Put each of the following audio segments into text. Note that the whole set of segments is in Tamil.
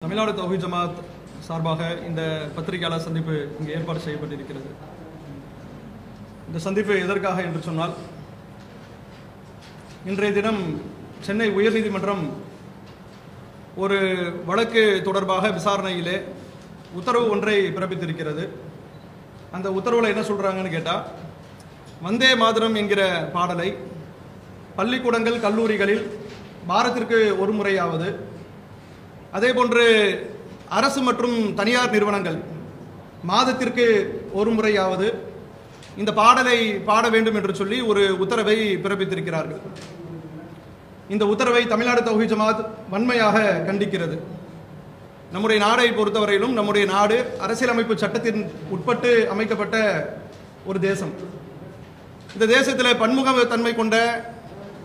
தமிழ்நாடு தௌஹீத் ஜமாத் சார்பாக இந்த பத்திரிகையாளர் சந்திப்பு இங்கே ஏற்பாடு செய்யப்பட்டிருக்கிறது. இந்த சந்திப்பு எதற்காக என்று சொன்னால், இன்றைய தினம் சென்னை உயர்நீதிமன்றம் ஒரு வழக்கு தொடர்பாக விசாரணையிலே உத்தரவு ஒன்றை பிறப்பித்திருக்கிறது. அந்த உத்தரவில் என்ன சொல்கிறாங்கன்னு கேட்டால், வந்தே மாதரம் என்கிற பாடலை பள்ளிக்கூடங்கள் கல்லூரிகளில் வாரத்திற்கு ஒரு முறையாவது, அதே போன்று அரசு மற்றும் தனியார் நிறுவனங்கள் மாதத்திற்கு ஒரு முறையாவது இந்த பாடலை பாட வேண்டும் என்று சொல்லி ஒரு உத்தரவை பிறப்பித்திருக்கிறார்கள். இந்த உத்தரவை தமிழ்நாடு தௌஹீத் ஜமாத் வன்மையாக கண்டிக்கிறது. நம்முடைய நாடை பொறுத்தவரையிலும் நம்முடைய நாடு அரசியலமைப்பு சட்டத்தின் உட்பட்டு அமைக்கப்பட்ட ஒரு தேசம். இந்த தேசத்தில் பன்முகத்தன்மை கொண்ட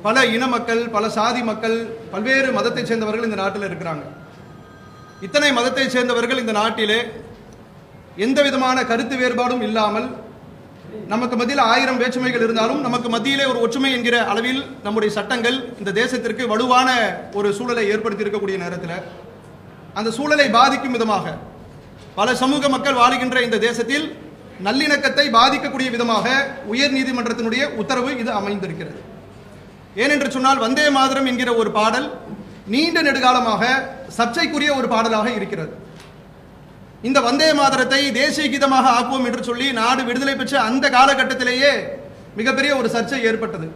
பல இன மக்கள், பல சாதி மக்கள், பல்வேறு மதத்தைச் சேர்ந்தவர்கள் இந்த நாட்டில் இருக்கிறாங்க. இத்தனை மதத்தைச் சேர்ந்தவர்கள் இந்த நாட்டிலே எந்த விதமான கருத்து வேறுபாடும் இல்லாமல், நமக்கு மத்தியில் 1000 வேற்றுமைகள் இருந்தாலும் நமக்கு மத்தியிலே ஒரு ஒற்றுமை என்கிற அளவில் நம்முடைய சட்டங்கள் இந்த தேசத்திற்கு வலுவான ஒரு சூழலை ஏற்படுத்தி இருக்கக்கூடிய நேரத்தில், அந்த சூழலை பாதிக்கும் விதமாக பல சமூக மக்கள் வாழுகின்ற இந்த தேசத்தில் நல்லிணக்கத்தை பாதிக்கக்கூடிய விதமாக உயர் நீதிமன்றத்தினுடைய உத்தரவு இது அமைந்திருக்கிறது. ஏனென்று சொன்னால், வந்தே மாதரம் என்கிற ஒரு பாடல் நீண்ட நெடுகாலமாக சர்ச்சைக்குரிய ஒரு பாடலாக இருக்கிறது. இந்த வந்தே மாதரத்தை தேசிய கீதமாக ஆக்குவோம் என்று சொல்லி நாடு விடுதலை பெற்ற அந்த காலகட்டத்திலேயே மிகப்பெரிய ஒரு சர்ச்சை ஏற்பட்டது.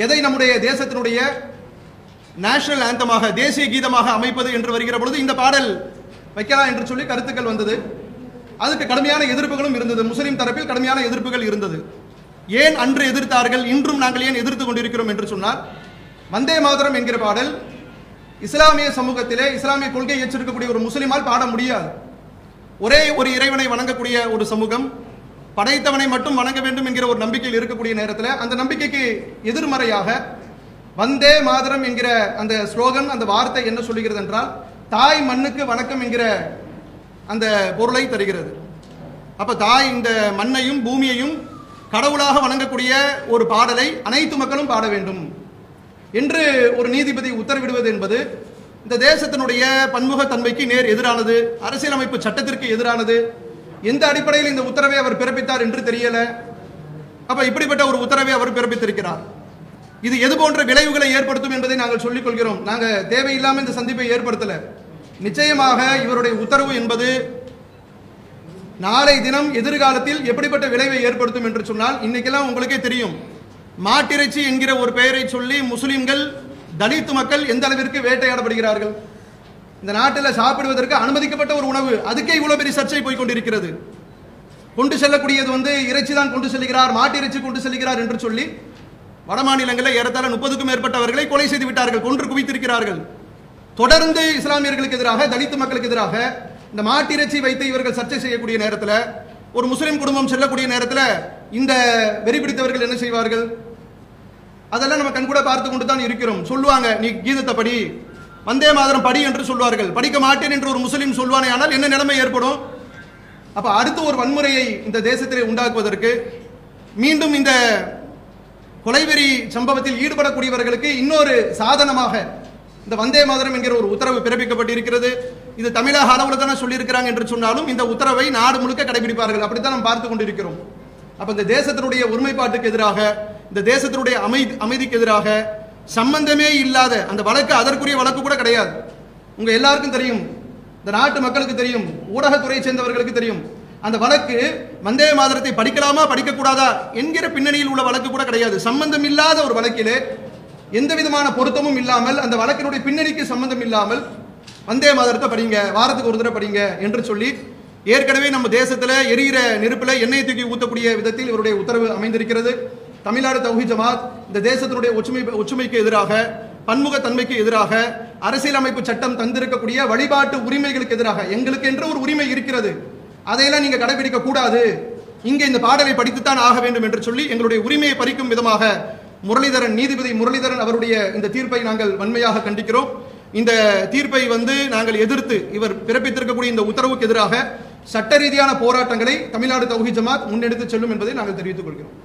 எதை நம்முடைய தேசத்தினுடைய நேஷனல் ஆந்தமாக, தேசிய கீதமாக அமைப்பது என்று வருகிற பொழுது இந்த பாடல் வைக்கலாம் என்று சொல்லி கருத்துக்கள் வந்தது. அதுக்கு கடுமையான எதிர்ப்புகளும் இருந்தது. முஸ்லிம் தரப்பில் கடுமையான எதிர்ப்புகள் இருந்தது. ஏன் அன்று எதிர்த்தார்கள், இன்றும் நாங்கள் ஏன் எதிர்த்து கொண்டிருக்கிறோம் என்று சொன்னால், வந்தே மாதரம் என்கிற பாடல் இஸ்லாமிய சமூகத்திலே இஸ்லாமிய கொள்கை ஏற்றிருக்கக்கூடிய ஒரு முஸ்லிமால் பாட முடியாது. ஒரே ஒரு இறைவனை வணங்கக்கூடிய ஒரு சமூகம், படைத்தவனை மட்டும் வணங்க வேண்டும் என்கிற ஒரு நம்பிக்கையில் இருக்கக்கூடிய நேரத்தில், அந்த நம்பிக்கைக்கு எதிர்மறையாக வந்தே மாதரம் என்கிற அந்த ஸ்லோகன், அந்த வார்த்தை என்ன சொல்லுகிறது என்றால், தாய் மண்ணுக்கு வணக்கம் என்கிற அந்த பொருளை தருகிறது. அப்ப தாய் இந்த மண்ணையும் பூமியையும் கடவுளாக வணங்கக்கூடிய ஒரு பாடலை அனைத்து மக்களும் பாட வேண்டும் என்று ஒரு நீதிபதி உத்தரவிடுவது என்பது இந்த தேசத்தினுடைய பன்முகத்தன்மைக்கு நேர் எதிரானது, அரசியலமைப்பு சட்டத்திற்கு எதிரானது. எந்த அடிப்படையில் இந்த உத்தரவை அவர் பிறப்பித்தார் என்று தெரியல. அப்ப இப்படிப்பட்ட ஒரு உத்தரவை அவர் பிறப்பித்திருக்கிறார். இது எது போன்ற விளைவுகளை ஏற்படுத்தும் என்பதை நாங்கள் சொல்லிக் கொள்கிறோம். நாங்கள் தேவையில்லாமல் இந்த சந்திப்பை ஏற்படுத்தல. நிச்சயமாக இவருடைய உத்தரவு என்பது நாளை தினம் எதிர்காலத்தில் எப்படிப்பட்ட விளைவை ஏற்படுத்தும் என்று சொன்னால், இன்னைக்கெல்லாம் உங்களுக்கே தெரியும், மாட்டிறைச்சி என்கிற ஒரு பெயரை சொல்லி முஸ்லிம்கள், தலித் மக்கள் எந்த அளவிற்கு வேட்டையாடப்படுகிறார்கள். இந்த நாட்டில் சாப்பிடுவதற்கு அனுமதிக்கப்பட்ட ஒரு உணவு, அதுக்கே இவ்வளவு பெரிய சர்ச்சை போய் கொண்டிருக்கிறது. கொண்டு செல்லக்கூடியது இறைச்சி தான் கொண்டு செல்கிறார், மாட்டிறைச்சி கொண்டு செல்கிறார் என்று சொல்லி வட மாநிலங்களில் ஏறத்தாழ 30க்கும் மேற்பட்டவர்களை கொலை செய்து விட்டார்கள், கொன்று குவித்திருக்கிறார்கள். தொடர்ந்து இஸ்லாமியர்களுக்கு எதிராக, தலித் மக்களுக்கு எதிராக இந்த மாட்டிறைச்சி வைத்து இவர்கள் சர்ச்சை செய்யக்கூடிய நேரத்தில், ஒரு முஸ்லிம் குடும்பம் செல்லக்கூடிய நேரத்தில் இந்த வெறி பிடித்தவர்கள் என்ன செய்வார்கள்? அதெல்லாம் நம்ம கண்கூட பார்த்து கொண்டு தான் இருக்கிறோம். சொல்லுவாங்க, நீ கீதத்தை படி, வந்தே மாதரம் படி என்று சொல்வார்கள். படிக்க மாட்டேன் என்று ஒரு முஸ்லிம் சொல்வானே, ஆனால் என்ன நிலைமை ஏற்படும்? அப்ப அடுத்து ஒரு வன்முறையை இந்த தேசத்திலே உண்டாக்குவதற்கு, மீண்டும் இந்த கொலைவெறி சம்பவத்தில் ஈடுபடக்கூடியவர்களுக்கு இன்னொரு சாதனமாக இந்த வந்தே மாதரம் என்கிற ஒரு உத்தரவு பிறப்பிக்கப்பட்டிருக்கிறது. இது தமிழக அளவில் தானே சொல்லியிருக்கிறாங்க என்று சொன்னாலும் இந்த உத்தரவை நாடு முழுக்க கடைபிடிப்பார்கள். அப்படித்தான் நாம் பார்த்து கொண்டிருக்கிறோம். அப்ப இந்த தேசத்தினுடைய ஒருமைப்பாட்டுக்கு எதிராக, இந்த தேசத்தினுடைய அமைதிக்கு எதிராக சம்பந்தமே இல்லாத அந்த வழக்கு, அதற்குரிய வழக்கு கூட கிடையாது. உங்க எல்லாருக்கும் தெரியும், இந்த நாட்டு மக்களுக்கு தெரியும், ஊடகத்துறையை சேர்ந்தவர்களுக்கு தெரியும், அந்த வழக்கு வந்தே மாதரத்தை படிக்கலாமா படிக்கக்கூடாதா என்கிற பின்னணியில் உள்ள வழக்கு கூட கிடையாது. சம்பந்தம் இல்லாத ஒரு வழக்கிலே, எந்த விதமான பொருத்தமும் இல்லாமல், அந்த வழக்கினுடைய பின்னணிக்கு சம்பந்தம் இல்லாமல் வந்தே மாதரத்தை படிங்க, வாரத்துக்கு ஒரு தடவை படிங்க என்று சொல்லி, ஏற்கனவே நம்ம தேசத்தில் எரிகிற நெருப்பில் எண்ணெய் தூக்கி ஊற்றக்கூடிய விதத்தில் இவருடைய உத்தரவு அமைந்திருக்கிறது. தமிழ்நாடு தௌஹீத் ஜமாத் இந்த தேசத்தினுடைய ஒற்றுமைக்கு எதிராக, பன்முகத்தன்மைக்கு எதிராக, அரசியலமைப்பு சட்டம் தந்திருக்கக்கூடிய வழிபாட்டு உரிமைகளுக்கு எதிராக, எங்களுக்கு என்று ஒரு உரிமை இருக்கிறது, அதையெல்லாம் நீங்க கடைபிடிக்க கூடாது, இங்கே இந்த பாடலை படித்துத்தான் ஆக வேண்டும் என்று சொல்லி எங்களுடைய உரிமையை பறிக்கும் விதமாக நீதிபதி முரளிதரன் அவருடைய இந்த தீர்ப்பை நாங்கள் வன்மையாக கண்டிக்கிறோம். இந்த தீர்ப்பை நாங்கள் எதிர்த்து, இவர் பிறப்பித்திருக்கக்கூடிய இந்த உத்தரவுக்கு எதிராக சட்ட ரீதியான போராட்டங்களை தமிழ்நாடு தௌஹீத் ஜமாத் முன்னெடுத்து செல்லும் என்பதை நாங்கள் தெரிவித்துக் கொள்கிறோம்.